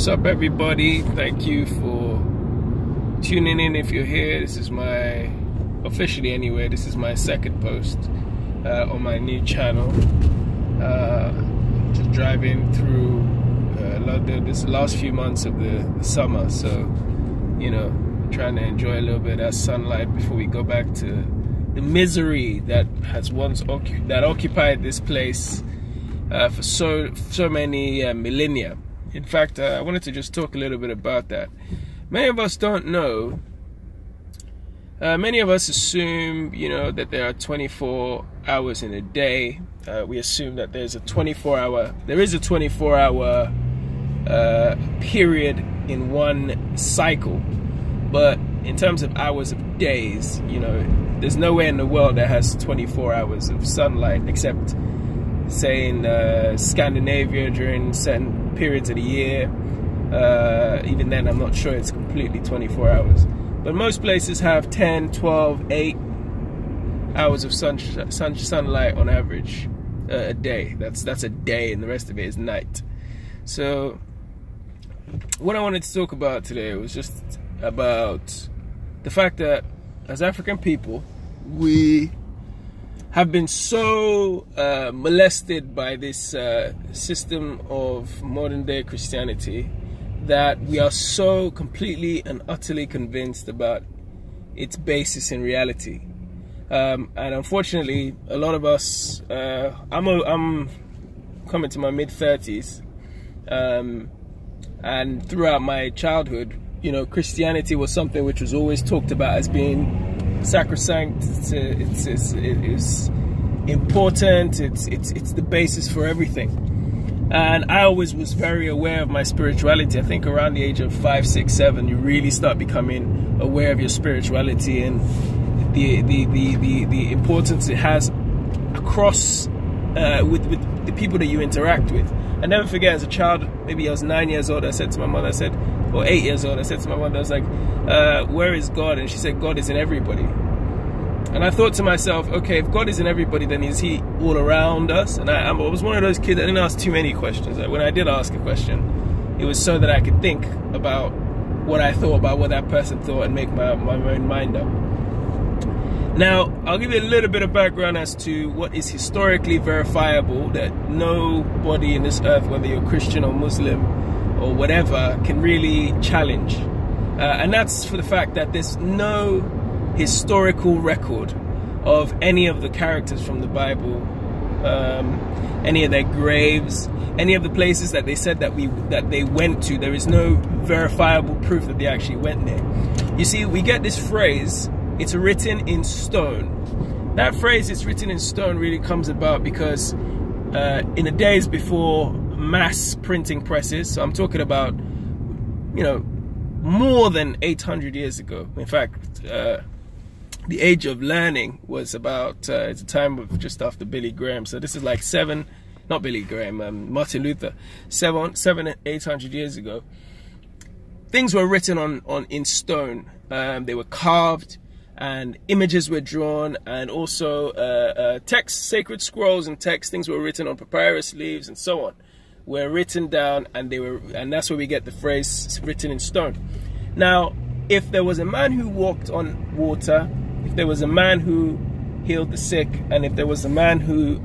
What's up, everybody? Thank you for tuning in. If you're here, this is my, officially anyway, this is my second post on my new channel. Just driving through London this last few months of the summer, so you know, trying to enjoy a little bit of that sunlight before we go back to the misery that has once occupied this place for so many millennia. In fact, I wanted to just talk a little bit about that. Many of us don't know. Many of us assume, you know, that there are 24 hours in a day. We assume that there is a 24-hour period in one cycle. But in terms of hours of days, you know, there's nowhere in the world that has 24 hours of sunlight, except, say, in Scandinavia during certain periods of the year. Even then, I'm not sure it's completely 24 hours. But most places have 10, 12, 8 hours of sunlight on average a day. That's a day, and the rest of it is night. So what I wanted to talk about today was just about the fact that as African people, we have been so molested by this system of modern day Christianity that we are so completely and utterly convinced about its basis in reality. And unfortunately, a lot of us, I'm coming to my mid-30s, and throughout my childhood, you know, Christianity was something which was always talked about as being sacrosanct. It's important. It's the basis for everything. And I always was very aware of my spirituality. I think around the age of 5, 6, 7, you really start becoming aware of your spirituality and the importance it has across with the people that you interact with. I never forget, as a child, maybe I was 9 years old, I said to my mother, or 8 years old, I said to my mother, I was like, where is God? And she said, God is in everybody. And I thought to myself, okay, if God is in everybody, then is he all around us? And I was one of those kids that didn't ask too many questions. Like, when I did ask a question, it was so that I could think about what I thought about what that person thought and make my own mind up. Now, I'll give you a little bit of background as to what is historically verifiable, that nobody in this earth, whether you're Christian or Muslim or whatever, can really challenge. And that's for the fact that there's no historical record of any of the characters from the Bible, any of their graves, any of the places that they said that they went to. There is no verifiable proof that they actually went there. You see, we get this phrase, it's written in stone. That phrase, it's written in stone, really comes about because in the days before mass printing presses, so I'm talking about, you know, more than 800 years ago. In fact, the age of learning was about it's a time of just after Billy Graham. So this is like Martin Luther, 800 years ago. Things were written in stone. They were carved, and images were drawn, and also text, sacred scrolls and text, things were written on papyrus leaves and so on, were written down, and that's where we get the phrase written in stone. Now, if there was a man who walked on water, if there was a man who healed the sick, and if there was a man who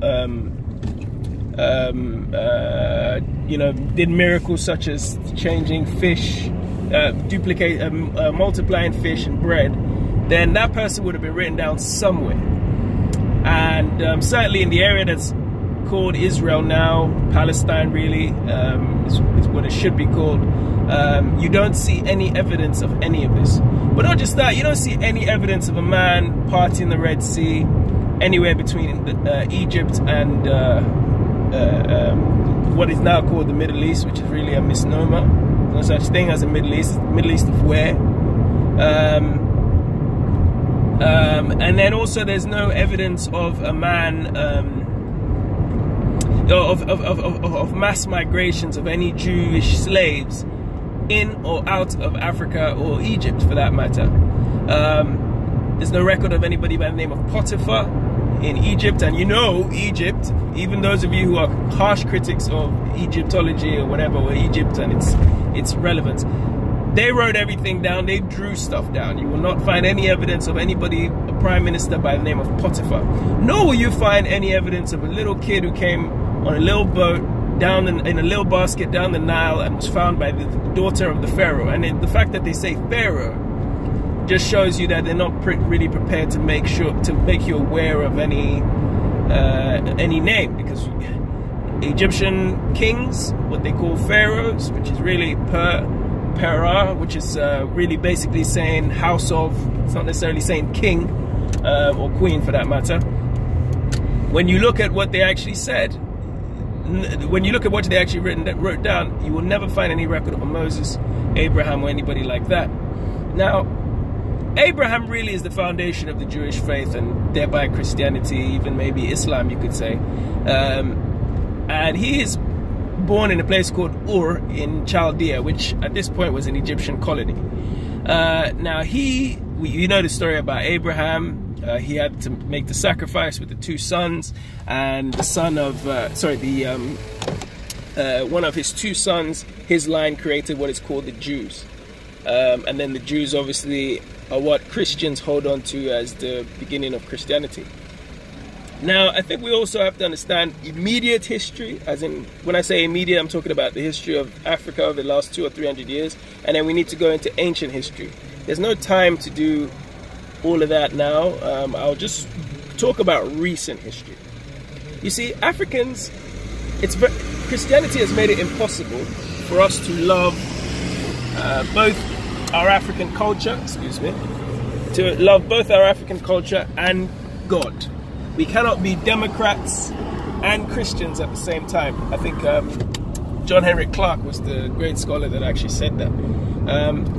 you know, did miracles such as changing fish, multiplying fish and bread, then that person would have been written down somewhere. And certainly in the area that's called Israel now, Palestine really, is what it should be called, you don't see any evidence of any of this. But not just that, you don't see any evidence of a man parting the Red Sea anywhere between Egypt and what is now called the Middle East, which is really a misnomer. No such thing as a Middle East. Middle East of where? And then also there's no evidence of a man, of mass migrations of any Jewish slaves in or out of Africa or Egypt, for that matter. There's no record of anybody by the name of Potiphar. in Egypt, and you know Egypt, even those of you who are harsh critics of Egyptology or whatever, or Egypt and its relevance, they wrote everything down, they drew stuff down. You will not find any evidence of anybody, a prime minister by the name of Potiphar. Nor will you find any evidence of a little kid who came on a little boat down in a little basket down the Nile and was found by the daughter of the Pharaoh. And the fact that they say Pharaoh just shows you that they're not really prepared to make you aware of any name, because Egyptian kings, what they call pharaohs, which is really Perah, which is really basically saying house of, it's not necessarily saying king or queen for that matter. When you look at what they actually said, when you look at what they actually wrote down, you will never find any record of Moses, Abraham, or anybody like that. Now, Abraham really is the foundation of the Jewish faith, and thereby Christianity, even maybe Islam, you could say. And he is born in a place called Ur in Chaldea, which at this point was an Egyptian colony. Now you know the story about Abraham. He had to make the sacrifice with the two sons, and the son of one of his two sons, his line created what is called the Jews, and then the Jews obviously are what Christians hold on to as the beginning of Christianity. Now, I think we also have to understand immediate history, as in, when I say immediate, I'm talking about the history of Africa over the last 200 or 300 years, and then we need to go into ancient history. There's no time to do all of that now. I'll just talk about recent history. You see, Africans, Christianity has made it impossible for us to love both our African culture, and God. We cannot be Democrats and Christians at the same time. I think John Henrik Clarke was the great scholar that actually said that.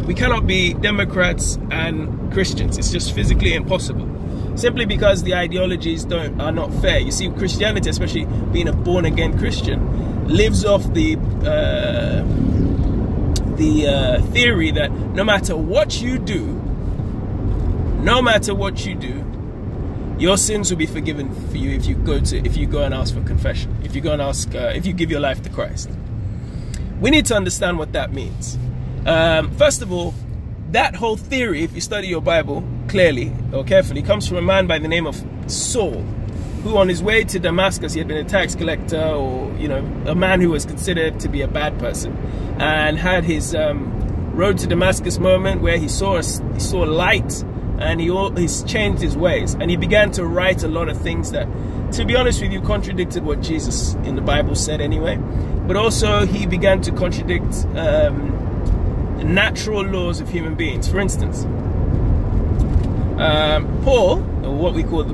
We cannot be Democrats and Christians. It's just physically impossible. Simply because the ideologies are not fair. You see, Christianity, especially being a born-again Christian, lives off the theory that no matter what you do, your sins will be forgiven for you if you go and ask for confession, if you give your life to Christ. We need to understand what that means. First of all, that whole theory, if you study your Bible clearly or carefully, comes from a man by the name of Saul, who on his way to Damascus, he had been a tax collector, or a man who was considered to be a bad person, and had his road to Damascus moment where he saw light, and he's changed his ways, and he began to write a lot of things that, to be honest with you, contradicted what Jesus in the Bible said anyway. But also he began to contradict natural laws of human beings. For instance, Paul, or what we call the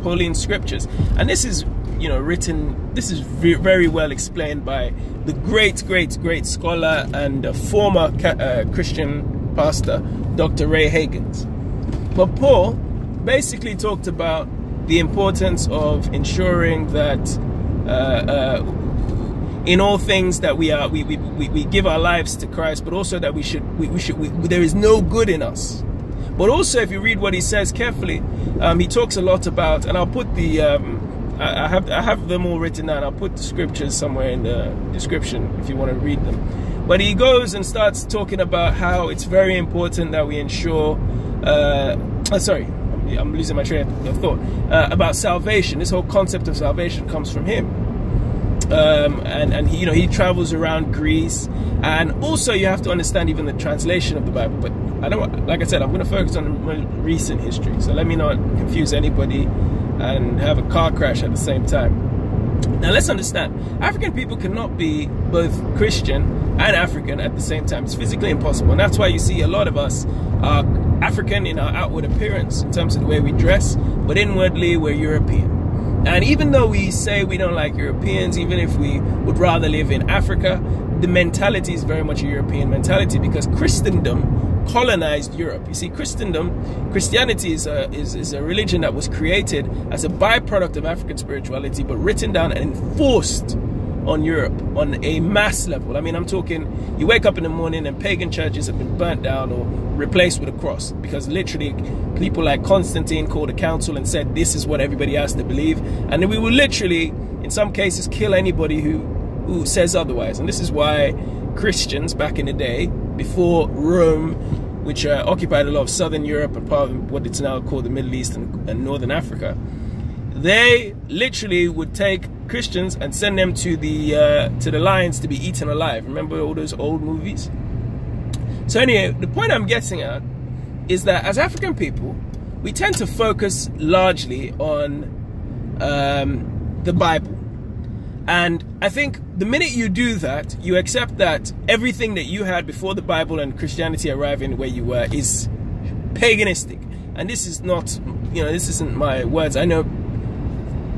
Pauline scriptures, and this is very well explained by the great scholar and former Christian pastor, Dr. Ray Hagins. But Paul basically talked about the importance of ensuring that in all things that we give our lives to Christ, but also that there is no good in us. But also, if you read what he says carefully, he talks a lot about, and I'll put the I have them all written down. I'll put the scriptures somewhere in the description if you want to read them. But he goes and starts talking about how it's very important that we ensure I'm losing my train of thought, about salvation. This whole concept of salvation comes from him. And he travels around Greece, and also you have to understand even the translation of the Bible. But like I said, I'm going to focus on the recent history, so let me not confuse anybody and have a car crash at the same time. Now let's understand, African people cannot be both Christian and African at the same time. It's physically impossible, and that's why you see a lot of us are African in our outward appearance, in terms of the way we dress, but inwardly we're European. And even though we say we don't like Europeans, even if we would rather live in Africa, the mentality is very much a European mentality, because Christendom colonized Europe. You see, Christianity is a religion that was created as a byproduct of African spirituality, but written down and enforced on Europe on a mass level. I mean, I'm talking, you wake up in the morning and pagan churches have been burnt down or replaced with a cross, because literally people like Constantine called a council and said this is what everybody has to believe, and then we will literally, in some cases, kill anybody who says otherwise. And this is why Christians back in the day, before Rome, which occupied a lot of southern Europe and part of what it's now called the Middle East and northern Africa, they literally would take Christians and send them to the lions to be eaten alive. Remember all those old movies? So anyway, the point I'm getting at is that as African people, we tend to focus largely on the Bible. And I think the minute you do that, you accept that everything that you had before the Bible and Christianity arriving where you were is paganistic. And this is not, you know, this isn't my words. I know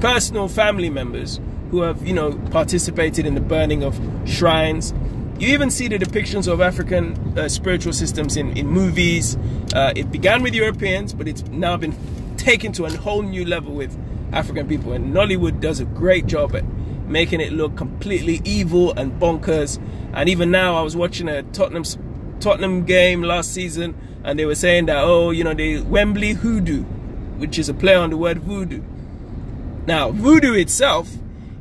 personal family members who have, you know, participated in the burning of shrines. You even see the depictions of African spiritual systems in movies. It began with Europeans, but it's now been taken to a whole new level with African people. And Nollywood does a great job at making it look completely evil and bonkers. And even now, I was watching a Tottenham game last season, and they were saying that, oh, you know, the Wembley hoodoo, which is a play on the word voodoo. Now, voodoo itself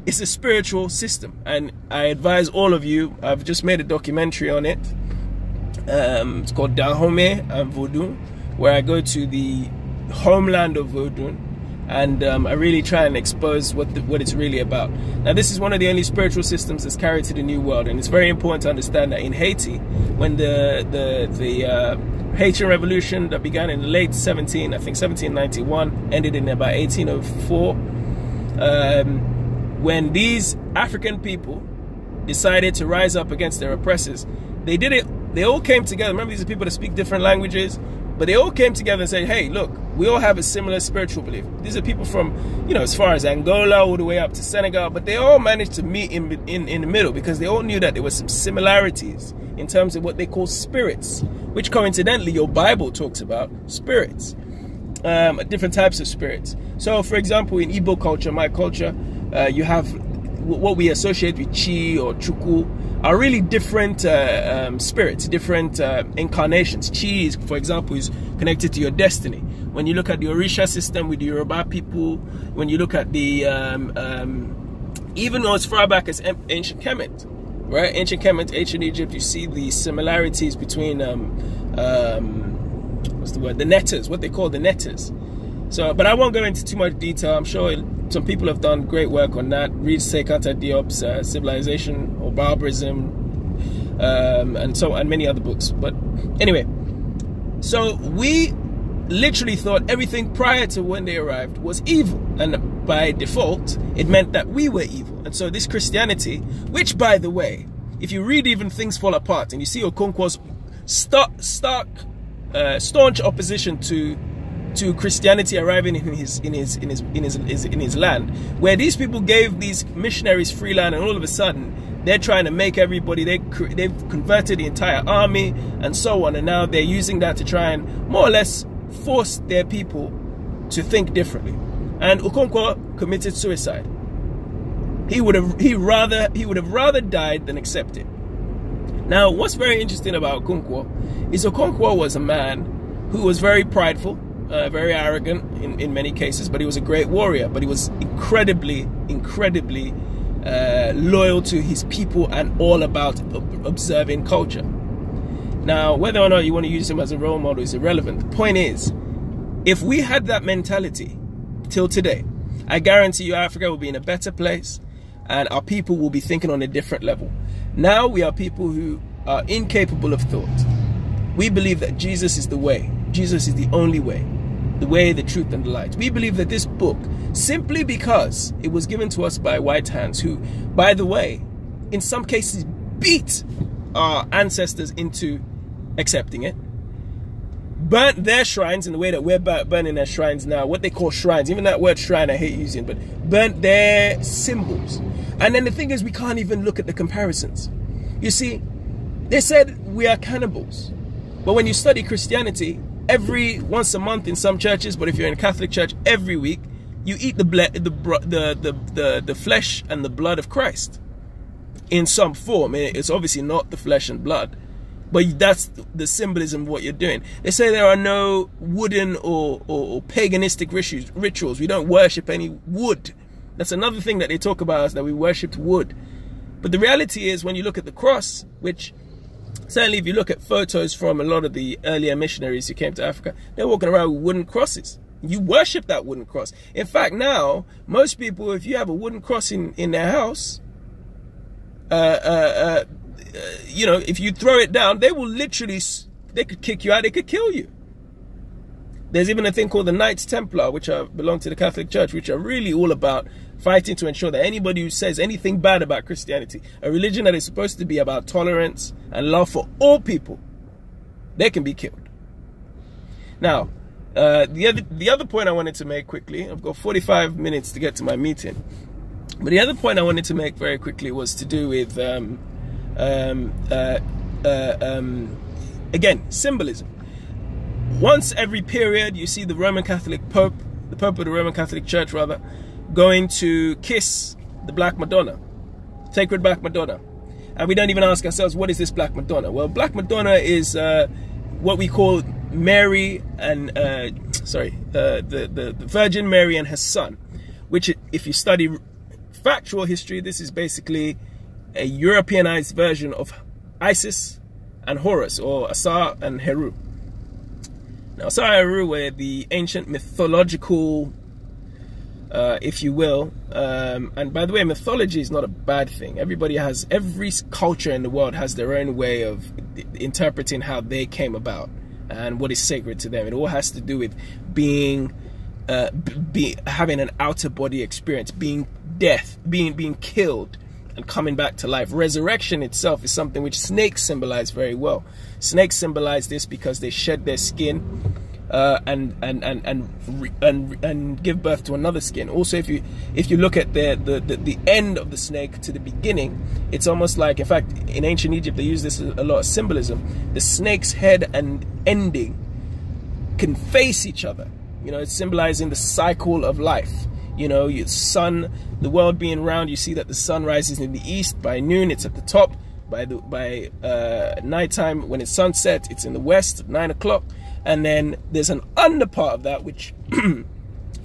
is a spiritual system, and I advise all of you, I've just made a documentary on it. It's called Dahomey and Voodoo, where I go to the homeland of voodoo, and I really try and expose what it's really about. Now, this is one of the only spiritual systems that's carried to the New World, and it's very important to understand that in Haiti, when the Haitian Revolution that began in the late 1791, ended in about 1804, when these African people decided to rise up against their oppressors, they did it. They all came together. Remember, these are people that speak different languages, but they all came together and said, hey, look, we all have a similar spiritual belief. These are people from, you know, as far as Angola all the way up to Senegal, but they all managed to meet in the middle, because they all knew that there were some similarities in terms of what they call spirits, which coincidentally your Bible talks about spirits, different types of spirits. So, for example, in Igbo culture, my culture, you have what we associate with Chi or Chuku, are really different spirits, different incarnations. Chi, is, for example, is connected to your destiny. When you look at the Orisha system with the Yoruba people, when you look at the, even as far back as ancient Kemet, right? Ancient Kemet, ancient Egypt, you see the similarities between, what's the word? The Netters, what they call the Netters. So, but I won't go into too much detail. I'm sure some people have done great work on that. Read Sekata Diop's Civilization or Barbarism, and many other books. But anyway, so we literally thought everything prior to when they arrived was evil, and by default, it meant that we were evil. And so this Christianity, which, by the way, if you read even Things Fall Apart, and you see Okonkwo's staunch opposition to Christianity arriving in his land, where these people gave these missionaries free land, and all of a sudden they're trying to make everybody, they've converted the entire army and so on, and now they're using that to try and more or less force their people to think differently. And Okonkwo committed suicide. He would have rather died than accept it. Now, what's very interesting about Okonkwo is Okonkwo was a man who was very prideful, very arrogant in many cases, but he was a great warrior. But he was incredibly loyal to his people and all about observing culture. Now, whether or not you want to use him as a role model is irrelevant. The point is, if we had that mentality till today, I guarantee you Africa will be in a better place, and our people will be thinking on a different level. Now we are people who are incapable of thought. We believe that Jesus is the way. Jesus is the only way. The way, the truth, and the light. We believe that this book, simply because it was given to us by white hands who, by the way, in some cases beat our ancestors into accepting it, burnt their shrines in the way that we're burning their shrines now, what they call shrines, even that word shrine I hate using, but burnt their symbols. And then the thing is, we can't even look at the comparisons. You see, they said we are cannibals, but when you study Christianity, every once a month in some churches, but if you're in a Catholic church, every week, you eat the flesh and the blood of Christ. in some form. It's obviously not the flesh and blood, but that's the symbolism of what you're doing. They say there are no wooden or paganistic rituals. We don't worship any wood. That's another thing that they talk about, is that we worshipped wood. But the reality is, when you look at the cross, which certainly if you look at photos from a lot of the earlier missionaries who came to Africa, they're walking around with wooden crosses. You worship that wooden cross. In fact, now, most people, if you have a wooden cross in their house, you know, if you throw it down, they will literally, they could kick you out, they could kill you. There's even a thing called the Knights Templar, which belong to the Catholic Church, which are really all about fighting to ensure that anybody who says anything bad about Christianity, a religion that is supposed to be about tolerance and love for all people, they can be killed. Now, the other point I wanted to make quickly, I've got 45 minutes to get to my meeting, but the other point I wanted to make very quickly was to do with, again, symbolism. Once every period, you see the Roman Catholic Pope, the Pope of the Roman Catholic Church rather, going to kiss the Black Madonna, sacred Black Madonna. And we don't even ask ourselves, what is this Black Madonna? Well, Black Madonna is what we call Mary and, the Virgin Mary and her son, which, if you study factual history, this is basically a Europeanized version of Isis and Horus, or Asar and Heru. Now, Asar and Heru were the ancient mythological, if you will, and by the way, mythology is not a bad thing. Every culture in the world has their own way of interpreting how they came about and what is sacred to them. It all has to do with having an outer body experience, being killed and coming back to life. Resurrection itself is something which snakes symbolize very well. Snakes symbolize this because they shed their skin and give birth to another skin. Also, if you look at the end of the snake to the beginning, it's almost like, in fact, in ancient Egypt they use this a lot of symbolism. The snake's head and ending can face each other. You know, it's symbolizing the cycle of life. You know, your sun, the world being round, you see that the sun rises in the east. By noon, it's at the top. By nighttime, when it's sunset, it's in the west at 9 o'clock. And then there's an under part of that, which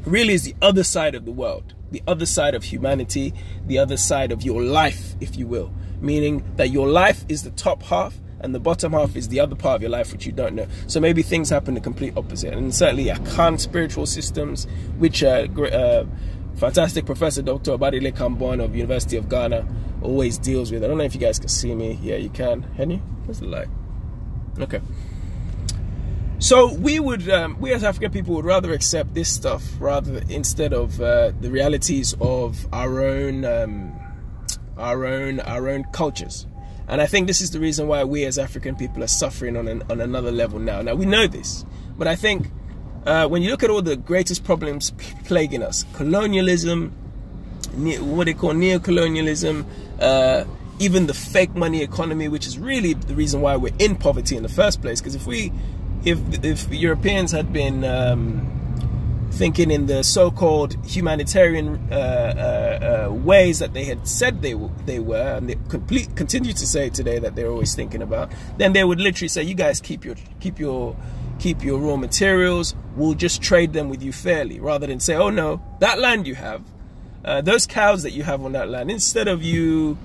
really is the other side of the world, the other side of humanity, the other side of your life, if you will. Meaning that your life is the top half, and the bottom half is the other part of your life, which you don't know. So maybe things happen the complete opposite. And certainly Akan spiritual systems, which fantastic Professor Dr. Obadile Kambon of University of Ghana always deals with. I don't know if you guys can see me. Yeah, you can. Can you? Where's the light? Okay. So we as African people would rather accept this stuff instead of the realities of our own cultures. And I think this is the reason why we as African people are suffering on another level now. Now, we know this, but I think when you look at all the greatest problems plaguing us, colonialism, what they call neocolonialism, even the fake money economy, which is really the reason why we're in poverty in the first place. Because if Europeans had been thinking in the so-called humanitarian ways that they had said they were, and they continue to say today that they're always thinking about, then they would literally say, you guys keep your raw materials, we'll just trade them with you fairly, rather than say, oh no, that land you have, those cows that you have on that land, instead of you,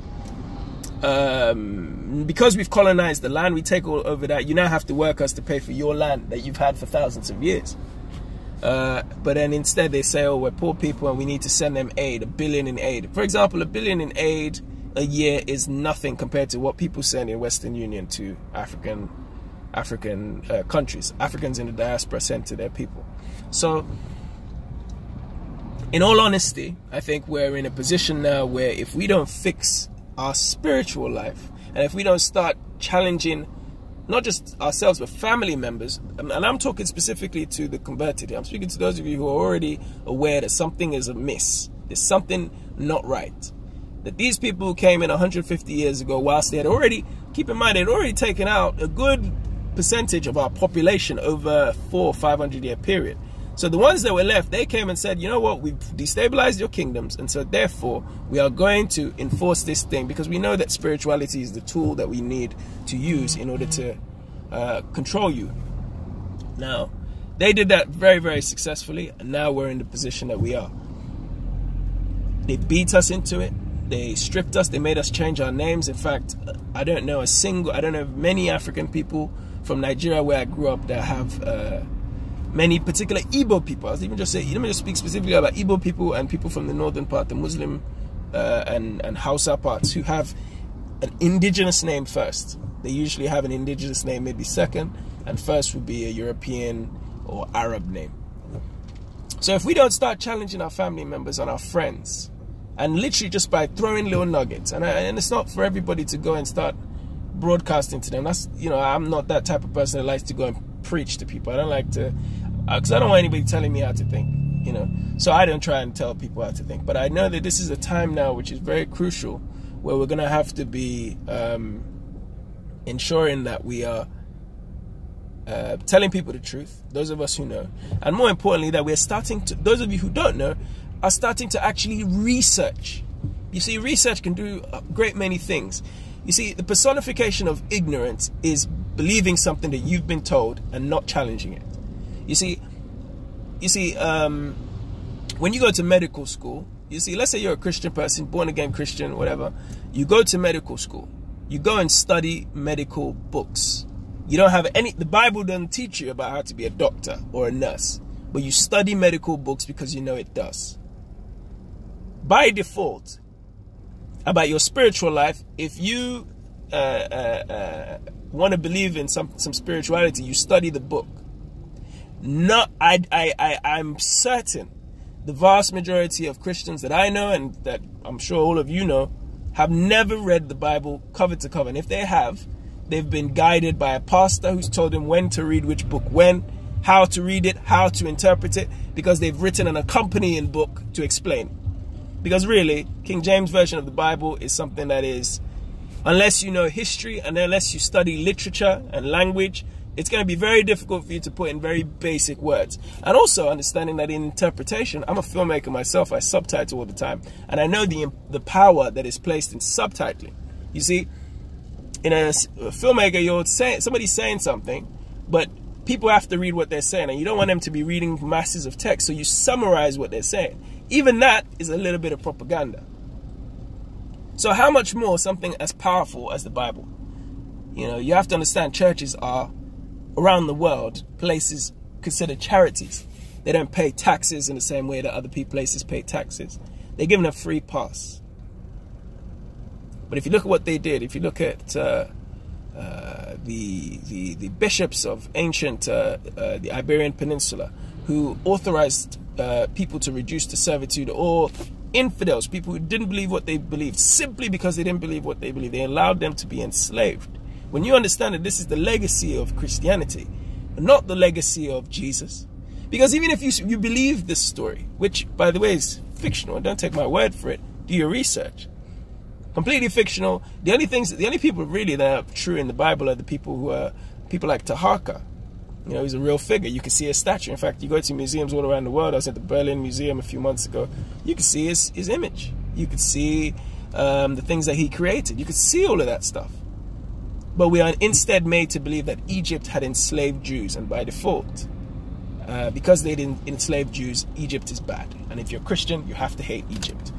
because we've colonized the land, we take all over that, you now have to work us to pay for your land that you've had for thousands of years. But then instead they say, oh, we're poor people and we need to send them aid, $1 billion in aid. For example, $1 billion in aid a year is nothing compared to what people send in Western Union to African countries. Africans in the diaspora send to their people. So, in all honesty, I think we're in a position now where if we don't fix our spiritual life, and if we don't start challenging not just ourselves, but family members, and I'm talking specifically to the converted here. I'm speaking to those of you who are already aware that something is amiss. There's something not right. That these people who came in 150 years ago, whilst they had already, keep in mind, they had already taken out a good percentage of our population over a 400 or 500 year period. So the ones that were left, they came and said, you know what, we've destabilized your kingdoms, and so therefore we are going to enforce this thing, because we know that spirituality is the tool that we need to use in order to control you. Now, they did that very, very successfully, and now we're in the position that we are. They beat us into it. They stripped us. They made us change our names. In fact, I don't know many African people from Nigeria, where I grew up, that have many particular Igbo people. Let me just speak specifically about Igbo people and people from the northern part, the Muslim and Hausa parts, who have an indigenous name first. They usually have an indigenous name maybe second, and first would be a European or Arab name. So if we don't start challenging our family members and our friends, and literally just by throwing little nuggets, and it's not for everybody to go and start broadcasting to them. That's, you know, I'm not that type of person that likes to go and preach to people. I don't like to, because I don't want anybody telling me how to think, you know. So I don't try and tell people how to think. But I know that this is a time now which is very crucial, where we're going to have to be ensuring that we are telling people the truth, those of us who know, and more importantly, that we're starting to, those of you who don't know, are starting to actually research. You see, research can do a great many things. You see, the personification of ignorance is believing something that you've been told and not challenging it. You see, when you go to medical school, you see, let's say you're a Christian person, born again Christian, whatever, you go to medical school, you go and study medical books. You don't have any, the Bible doesn't teach you about how to be a doctor or a nurse, but you study medical books because you know it does. By default, about your spiritual life, if you want to believe in some spirituality, you study the book. I'm certain the vast majority of Christians that I know, and that I'm sure all of you know, have never read the Bible cover to cover. And if they have, they've been guided by a pastor who's told them when to read which book when, how to read it, how to interpret it, because they've written an accompanying book to explain. Because really, King James Version of the Bible is something that is, unless you know history and unless you study literature and language, it's going to be very difficult for you to put in very basic words. And also understanding that in interpretation, I'm a filmmaker myself, I subtitle all the time, and I know the power that is placed in subtitling. You see, in a filmmaker, you're saying, somebody's saying something, but people have to read what they're saying, and you don't want them to be reading masses of text, so you summarize what they're saying. Even that is a little bit of propaganda. So how much more something as powerful as the Bible? You know, you have to understand, churches are, around the world, places considered charities. They don't pay taxes in the same way that other places pay taxes. They're given a free pass. But if you look at what they did, if you look at the bishops of ancient the Iberian Peninsula, who authorized people to reduce to servitude, or infidels, people who didn't believe what they believed, simply because they didn't believe what they believed, they allowed them to be enslaved. When you understand that this is the legacy of Christianity, not the legacy of Jesus, because even if you believe this story, which by the way is fictional, don't take my word for it, do your research. Completely fictional. The only people really that are true in the Bible are the people who are people like Taharka. You know, he's a real figure. You can see his statue. In fact, you go to museums all around the world. I was at the Berlin Museum a few months ago. You can see his image. You could see the things that he created. You could see all of that stuff. But we are instead made to believe that Egypt had enslaved Jews, and by default, because they didn't enslave Jews, Egypt is bad. And if you're Christian, you have to hate Egypt.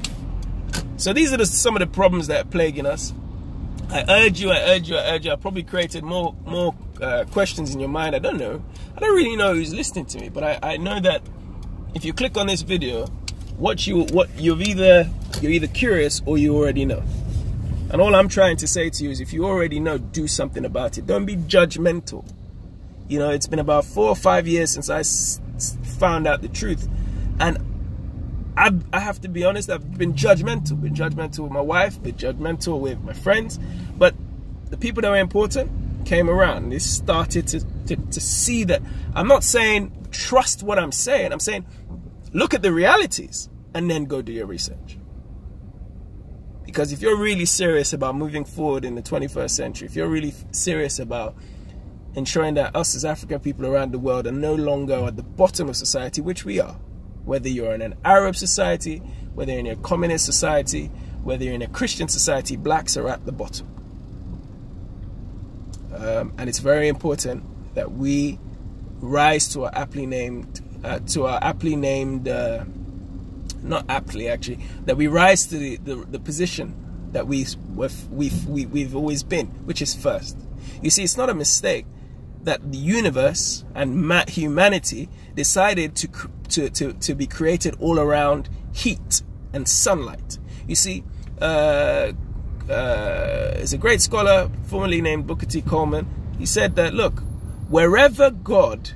So these are some of the problems that are plaguing us. I urge you. I probably created more questions in your mind. I don't know. I don't really know who's listening to me, but I know that if you click on this video, you're either curious or you already know. And all I'm trying to say to you is, if you already know, do something about it. Don't be judgmental. You know, it's been about 4 or 5 years since I found out the truth, and I have to be honest, I've been judgmental. Been judgmental with my wife, been judgmental with my friends, but the people that were important came around. They started to see that. I'm not saying trust what I'm saying. I'm saying look at the realities and then go do your research. Because if you're really serious about moving forward in the 21st century, if you're really serious about ensuring that us as African people around the world are no longer at the bottom of society, which we are. Whether you're in an Arab society, whether you're in a communist society, whether you're in a Christian society, blacks are at the bottom. And it's very important that we rise to our aptly named, not aptly actually, that we rise to the position that we've always been, which is first. You see, it's not a mistake that the universe and humanity decided to be created all around heat and sunlight. You see, is a great scholar formerly named Booker T. Coleman. He said that, look, wherever God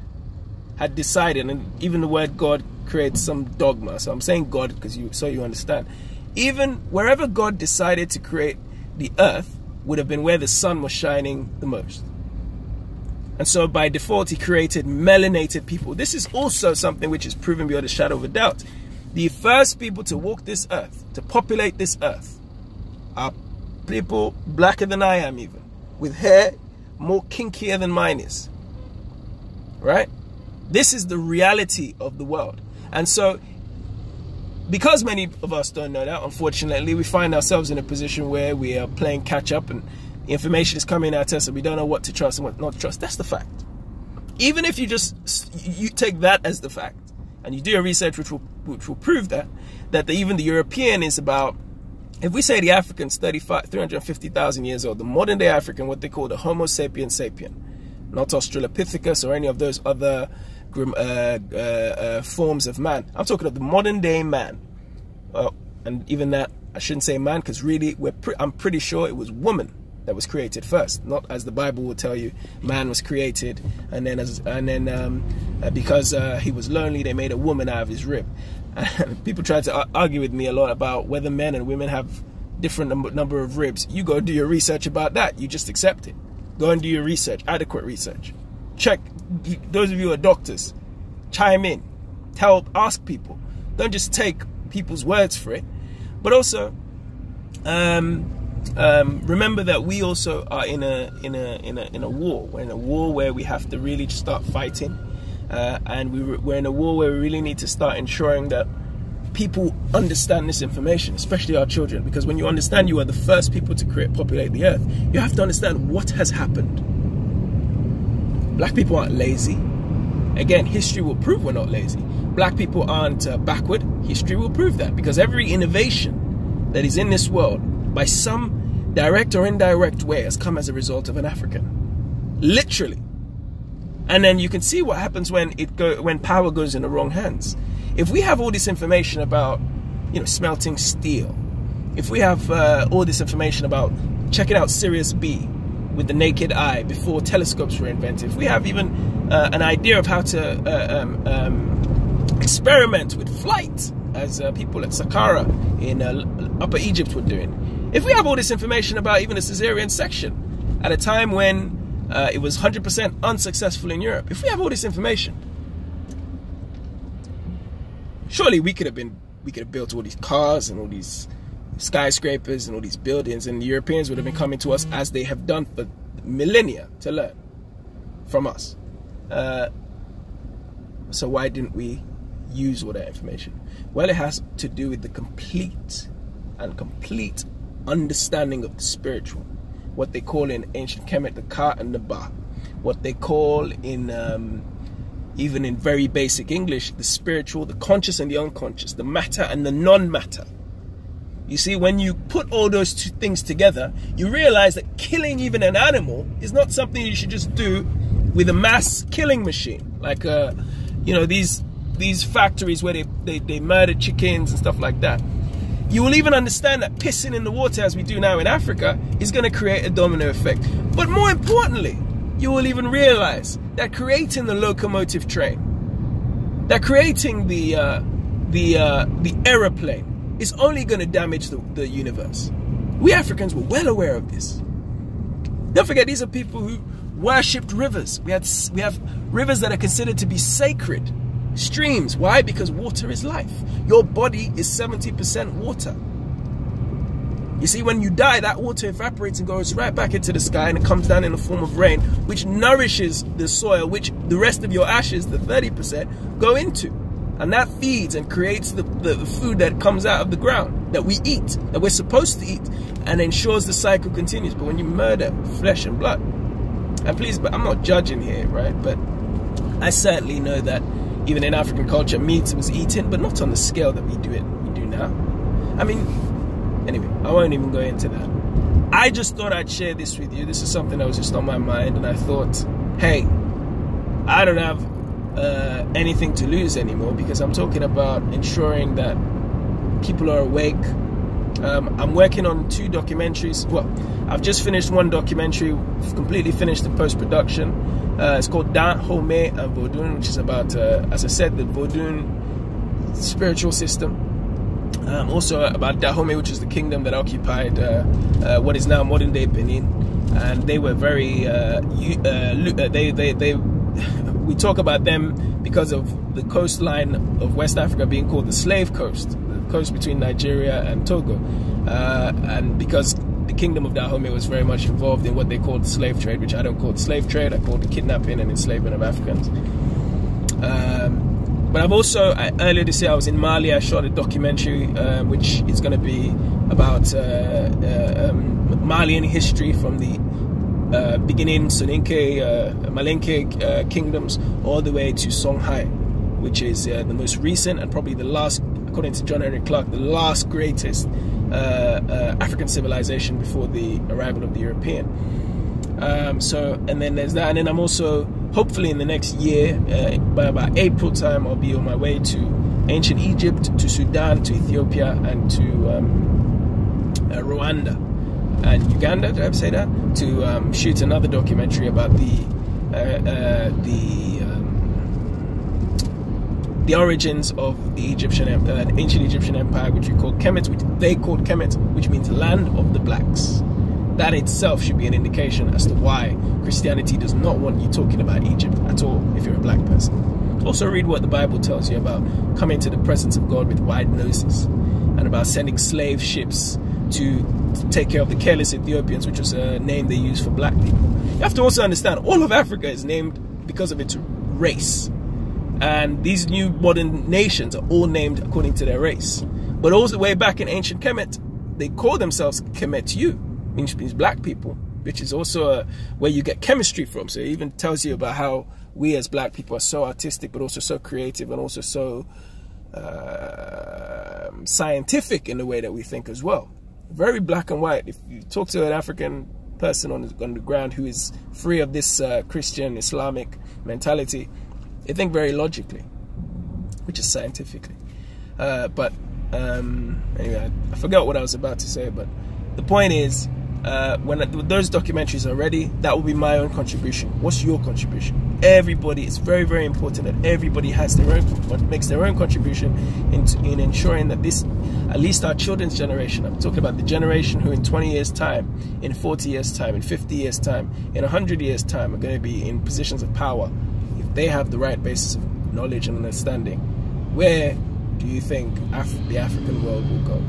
had decided, and even the word God creates some dogma, so I'm saying God because you understand, even wherever God decided to create the earth would have been where the sun was shining the most. And so by default, he created melanated people. This is also something which is proven beyond a shadow of a doubt. The first people to walk this earth, to populate this earth, are people blacker than I am even, with hair more kinkier than mine is. Right? This is the reality of the world. And so, because many of us don't know that, unfortunately, we find ourselves in a position where we are playing catch up and information is coming at us and we don't know what to trust and what not to trust. That's the fact. Even if you take that as the fact and you do your research which will prove that even the European is about, if we say the African's 350,000 years old, the modern day African, what they call the Homo sapiens sapien, not Australopithecus or any of those other forms of man. I'm talking of the modern day man. And even that, I shouldn't say man, because really I'm pretty sure it was woman that was created first, not as the Bible will tell you, man was created, and then because he was lonely, they made a woman out of his rib. And people try to argue with me a lot about whether men and women have different number of ribs. You go do your research about that. You just accept it. Go and do your research, adequate research. Check. Those of you who are doctors, chime in, ask people. Don't just take people's words for it. But also, remember that we also are in a war. We're in a war where we have to really start fighting, and we're in a war where we really need to start ensuring that people understand this information, especially our children. Because when you understand you are the first people to populate the earth, you have to understand what has happened. Black people aren't lazy. Again, history will prove we're not lazy. Black people aren't backward. History will prove that, because every innovation that is in this world, by some direct or indirect way, has come as a result of an African. Literally. And then you can see what happens when power goes in the wrong hands. If we have all this information about, smelting steel, if we have all this information about checking out Sirius B with the naked eye before telescopes were invented, if we have even an idea of how to experiment with flight, as people at Saqqara in Upper Egypt were doing, if we have all this information about even a cesarean section at a time when it was 100% unsuccessful in Europe, if we have all this information, surely we could have built all these cars and all these skyscrapers and all these buildings, and the Europeans would have been coming to us as they have done for millennia to learn from us. So why didn't we use all that information? Well, it has to do with the complete understanding of the spiritual, what they call in ancient Kemet the Ka and the Ba, what they call in even in very basic English, the spiritual, the conscious and the unconscious, the matter and the non-matter. You see, when you put all those two things together, you realize that killing even an animal is not something you should just do with a mass killing machine, like these factories where they murder chickens and stuff like that. You will even understand that pissing in the water, as we do now in Africa, is going to create a domino effect. But more importantly, you will even realize that creating the locomotive train, that creating the aeroplane is only going to damage the universe. We Africans were well aware of this. Don't forget, these are people who worshipped rivers. We have rivers that are considered to be sacred. Streams. Why? Because water is life. Your body is 70% water. You see, when you die, that water evaporates and goes right back into the sky, and it comes down in the form of rain, which nourishes the soil, which the rest of your ashes, the 30%, go into. And that feeds and creates the food that comes out of the ground, that we eat, that we're supposed to eat, and ensures the cycle continues. But when you murder flesh and blood, and please, but I'm not judging here, right? But I certainly know that even in African culture, meat was eaten, but not on the scale that we do now. I mean, anyway, I won't even go into that. I just thought I'd share this with you. This is something that was just on my mind, and I thought, hey, I don't have anything to lose anymore, because I'm talking about ensuring that people are awake. I'm working on 2 documentaries. Well, I've just finished one documentary, completely finished the post-production. It's called Didnt and Vodun, which is about, as I said, the Vodun spiritual system. Also about Dahomey, which is the kingdom that occupied what is now modern-day Benin, and they were very we talk about them because of the coastline of West Africa being called the Slave Coast, the coast between Nigeria and Togo, and because the kingdom of Dahomey was very much involved in what they called the slave trade, which I don't call the slave trade, I call the kidnapping and enslavement of Africans. But I've also, earlier this year I was in Mali. I shot a documentary which is going to be about Malian history from the beginning Soninke, Malinke kingdoms all the way to Songhai, which is the most recent and probably the last, according to John Henry Clark, the last greatest African civilization before the arrival of the European. And then there's that, and then I'm also, hopefully in the next year, by about April time, I'll be on my way to ancient Egypt, to Sudan, to Ethiopia, and to Rwanda and Uganda, did I say that? To shoot another documentary about the origins of the ancient Egyptian empire, which we call Kemet, which they called Kemet, which means land of the blacks. That itself should be an indication as to why Christianity does not want you talking about Egypt at all if you're a black person. Also read what the Bible tells you about coming to the presence of God with wide noses, and about sending slave ships to take care of the careless Ethiopians, which was a name they used for black people. You have to also understand, all of Africa is named because of its race. And these new modern nations are all named according to their race. But all the way back in ancient Kemet, they call themselves Kemetu, which means black people, which is also where you get chemistry from. So it even tells you about how we as black people are so artistic, but also so creative, and also so scientific in the way that we think as well. Very black and white. If you talk to an African person on the ground who is free of this Christian Islamic mentality, they think very logically, which is scientifically. But anyway, I forgot what I was about to say, but the point is, when those documentaries are ready, that will be my own contribution. What's your contribution? Everybody, it's very, very important that everybody has their own, makes their own contribution in ensuring that this, at least our children's generation, I'm talking about the generation who in 20 years time, in 40 years time, in 50 years time, in 100 years time are going to be in positions of power. If they have the right basis of knowledge and understanding, where do you think the African world will go?